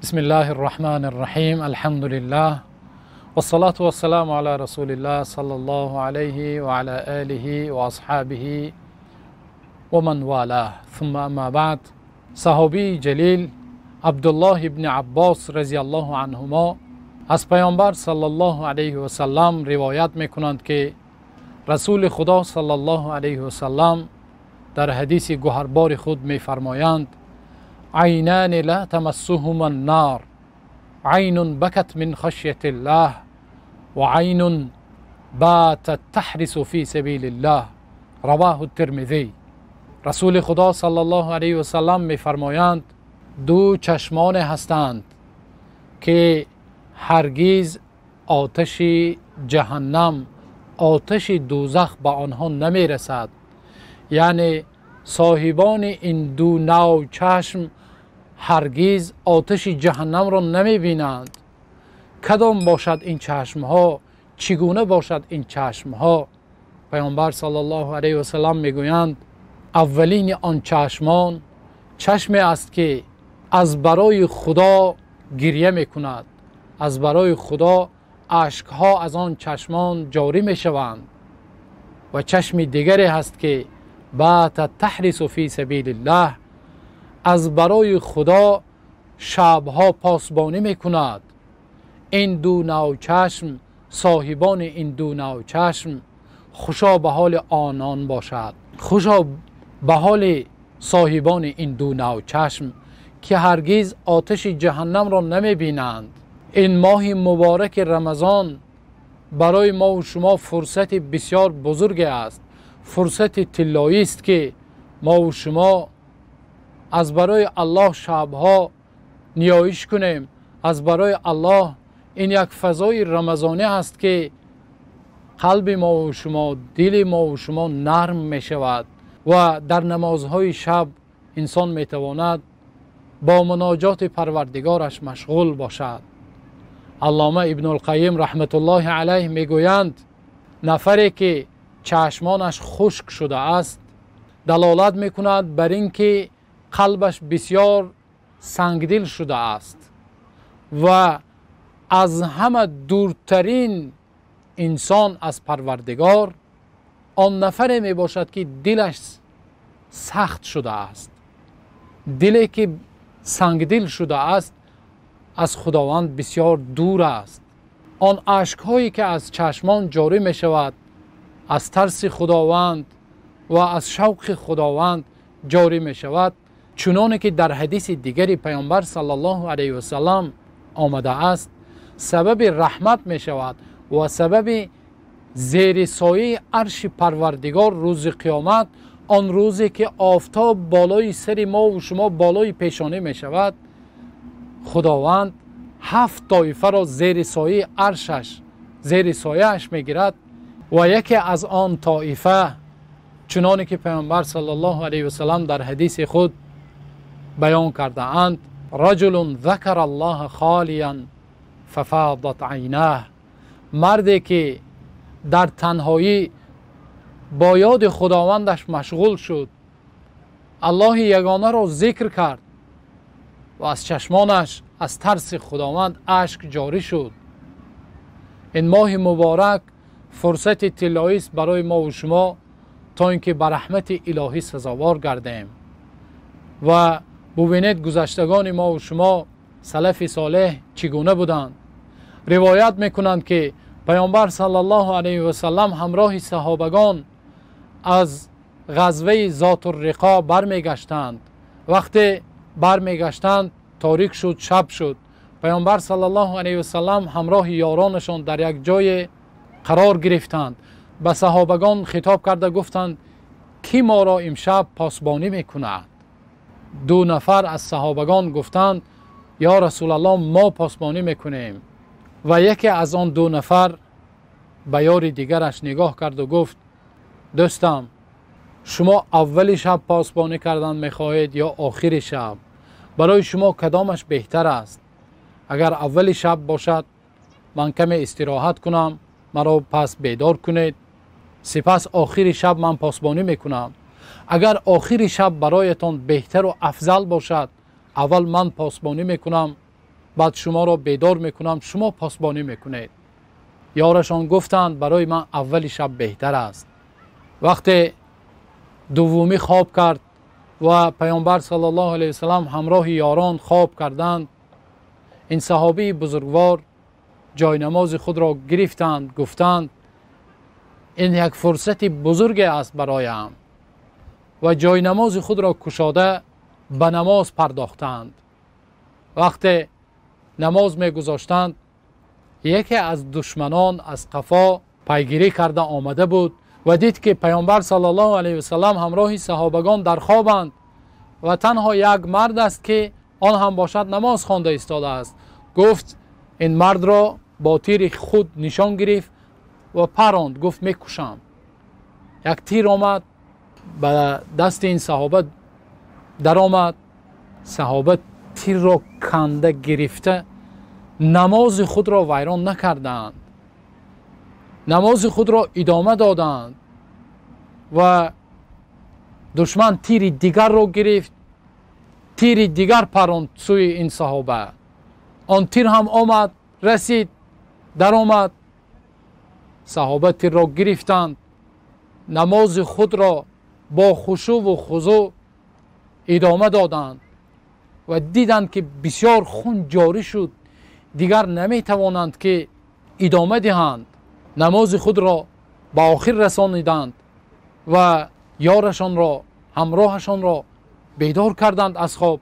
بسم الله الرحمن الرحیم. الحمد لله والصلاة والسلام علی رسول الله صلی الله علیه و علی آله و اصحابه و من والاه. ثم اما بعد. صحابی جلیل عبدالله ابن عباس رضی الله عنهما از پیامبر صلی الله علیه و سلم روایت میکنند که رسول خدا صلی الله علیه و سلم در حدیث گوهربار خود میفرمایند: عینان لا تمسهما النار، عین بکت من خشیت الله و عین باتت تحرس فی سبیل الله. رواه الترمذی. رسول خدا صلی الله علیه و سلم میفرمایند دو چشمان هستند که هرگز آتش جهنم، آتش دوزخ به آنها نمی رسد. یعنی صاحبان این دو نوع چشم هرگز آتش جهنم را نمی بینند. کدام باشد این چشم ها؟ چگونه باشد این چشم ها؟ پیامبر صلی الله علیه و سلم میگویند اولین آن چشمان چشمی است که از برای خدا گریه میکند، از برای خدا اشکها از آن چشمان جاری میشوند. و چشم دیگری هست که باتت تحرس فی سبیل الله، از برای خدا شبها پاسبانی میکند. این دو نوع چشم، صاحبان این دو نوع چشم خوشا به حال آنان باشد، خوشا به حال صاحبان این دو نوع چشم که هرگز آتش جهنم را نمی بینند. این ماه مبارک رمضان برای ما و شما فرصت بسیار بزرگ است، فرصت طلایی است که ما و شما از برای الله شبها نیایش کنیم. از برای الله این یک فضای رمضانی است که قلب ما و شما، دل ما و شما نرم می شود و در نمازهای شب انسان می تواند با مناجات پروردگارش مشغول باشد. علامه ابن القیم رحمت الله علیه می گویند نفری که چشمانش خشک شده است دلالت می کند بر اینکه قلبش بسیار سنگدل شده است و از همه دورترین انسان از پروردگار آن نفری می باشد که دلش سخت شده است. دلی که سنگدل شده است از خداوند بسیار دور است. آن اشک هایی که از چشمان جاری می شود از ترس خداوند و از شوق خداوند جاری می شود، چنانه که در حدیث دیگری پیامبر صلی الله علیه و سلم آمده است سبب رحمت می شود و سبب زیر سایه عرش پروردگار روز قیامت، آن روزی که آفتاب بالای سر ما و شما بالای پیشانی می شود، خداوند 7 طایفه را زیر سایه عرشش، زیر سایه‌اش می گیرد و یکی از آن طایفه چنانه که پیامبر صلی الله علیه و سلم در حدیث خود بیان کرده اند رجل ذکر الله خالیا ففاضت عیناه، مردی که در تنهایی با یاد خداوندش مشغول شد، الله یگانه را ذکر کرد و از چشمانش از ترس خداوند اشک جاری شد. این ماه مبارک فرصت طلایی است برای ما و شما تا اینکه به رحمت الهی سزاوار گردیم. و ببینید گذشتگان ما و شما سلف صالح چگونه بودند. روایت میکنند که پیامبر صلی الله علیه و سلم همراه صحابگان از غزوه ذات الرقا برمیگشتند. وقتی برمیگشتند تاریک شد، شب شد. پیامبر صلی الله علیه و سلم همراه یارانشان در یک جای قرار گرفتند. به صحابگان خطاب کرده گفتند کی ما را امشب پاسبانی میکند؟ 2 نفر از صحابگان گفتند یا رسول الله ما پاسبانی میکنیم. و یکی از آن 2 نفر به یار دیگرش نگاه کرد و گفت دوستم شما اول شب پاسبانی کردن میخواهید یا آخر شب؟ برای شما کدامش بهتر است؟ اگر اول شب باشد من کمی استراحت کنم، مرا پس بیدار کنید، سپس آخر شب من پاسبانی میکنم. اگر آخر شب برایتان بهتر و افضل باشد اول من پاسبانی میکنم بعد شما را بیدار میکنم، شما پاسبانی میکنید. یارشان گفتند برای من اول شب بهتر است. وقتی دومی خواب کرد و پیامبر صلی الله علیه وسلم همراه یاران خواب کردند، این صحابی بزرگوار جای نماز خود را گرفتند، گفتند این یک فرصت بزرگ است برایم و جای نماز خود را کشاده به نماز پرداختند. وقتی نماز می گذاشتند، یکی از دشمنان از قفا پیگیری کرده آمده بود و دید که پیامبر صلی الله علیه وسلم همراه صحابگان در خوابند و تنها یک مرد است که آن هم باشد نماز خوانده ایستاده است. گفت این مرد را با تیر خود نشان گرفت و پراند، گفت میکشم. یک تیر آمد به دست این صحابه در آمد، صحابه تیر را کنده گرفته نماز خود را ویران نکردند، نماز خود را ادامه دادند و دشمن تیر دیگر را گرفت، تیر دیگر پراند سوی این صحابه. آن تیر هم آمد، رسید، در آمد. صحابه تیر را گرفتند، نماز خود را با خشوع و خضوع ادامه دادند و دیدند که بسیار خون جاری شد، دیگر نمی توانند که ادامه دهند. نماز خود را به آخر رسانیدند و یارشان را، همراهشان را بیدار کردند از خواب.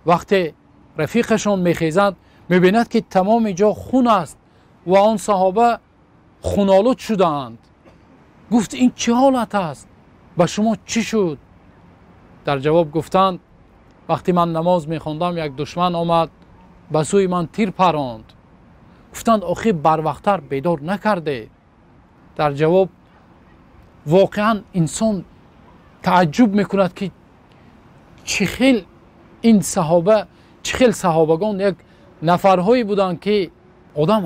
وقتی رفیقشان میخیزد میبیند که تمام جا خون است و آن صحابه خونالود شدند. گفت این چه حالت است؟ به شما چی شد؟ در جواب گفتند وقتی من نماز میخواندم یک دشمن آمد به سوی من تیر پراند. گفتند آخه بر وقتر بیدار نکرده؟ در جواب واقعا انسان تعجب میکند که چه خیل این صحابه، چه خیل صحابگان یک نفرهایی بودند که آدم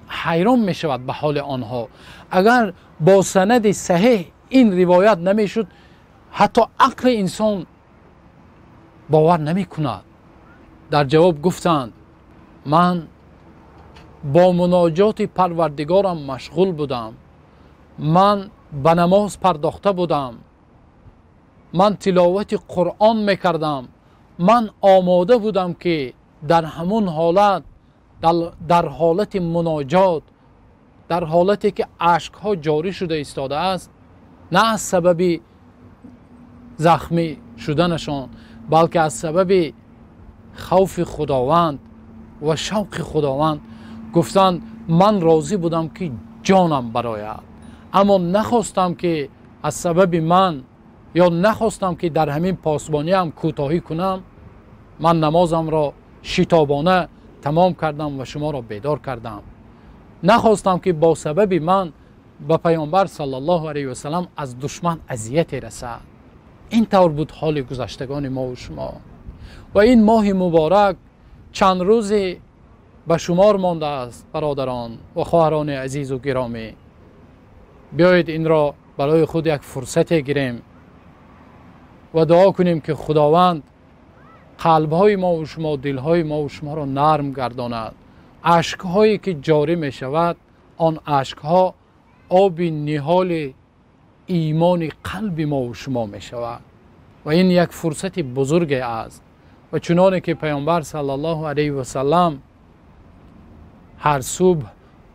حیران میشود به حال آنها. اگر با سند صحیح این روایت نمیشد حتی عقل انسان باور نمی کند. در جواب گفتند من با مناجات پروردگارم مشغول بودم، من به نماز پرداخته بودم، من تلاوت قرآن میکردم، من آماده بودم که در همون حالت، در حالت مناجات، در حالتی که اشکها جاری شده ایستاده است، نه از سبب زخمی شدنشان بلکه از سبب خوف خداوند و شوق خداوند، گفتند من راضی بودم که جانم برآید، اما نخواستم که از سبب من یا نخواستم که در همین پاسبانی هم کوتاهی کنم. من نمازم را شتابانه تمام کردم و شما را بیدار کردم. نخواستم که با سبب من به پیامبر صلی الله علیه و سلم از دشمن اذیتی رسد. این طور بود حال گذشتگان ما و شما. و این ماه مبارک چند روزی به شمار مانده است. برادران و خواهران عزیز و گرامی، بیایید این را برای خود یک فرصت گیریم و دعا کنیم که خداوند قلب‌های ما و شما، دل‌های ما و شما را نرم گرداند. اشک‌هایی که جاری می شود، آن اشک‌ها آب نهال ایمان قلب ما و شما می شود و این یک فرصت بزرگ است. و چنانه که پیامبر صلی الله علیه و سلم هر صبح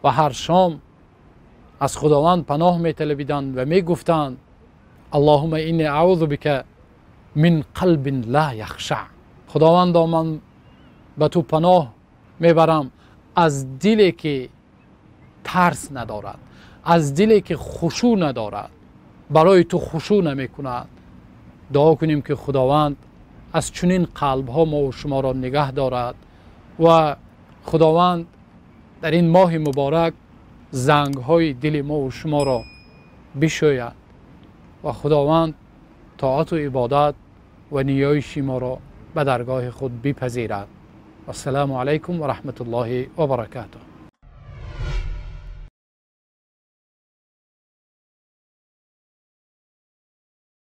و هر شام از خداوند پناه می طلبیدند و می گفتند اللهم انی اعوذ بک من قلب لا یخشع. خداوندا من به تو پناه میبرم از دلی که ترس ندارد، از دلی که خشوع ندارد، برای تو خشوع نمی کند. دعا کنیم که خداوند از چنین قلب ها ما و شما را نگه دارد و خداوند در این ماه مبارک زنگ های دل ما و شما را بشوید و خداوند طاعت و عبادت و نیایش ما را به درگاه خود بپذیرد. السلام علیکم و رحمت الله و برکاته.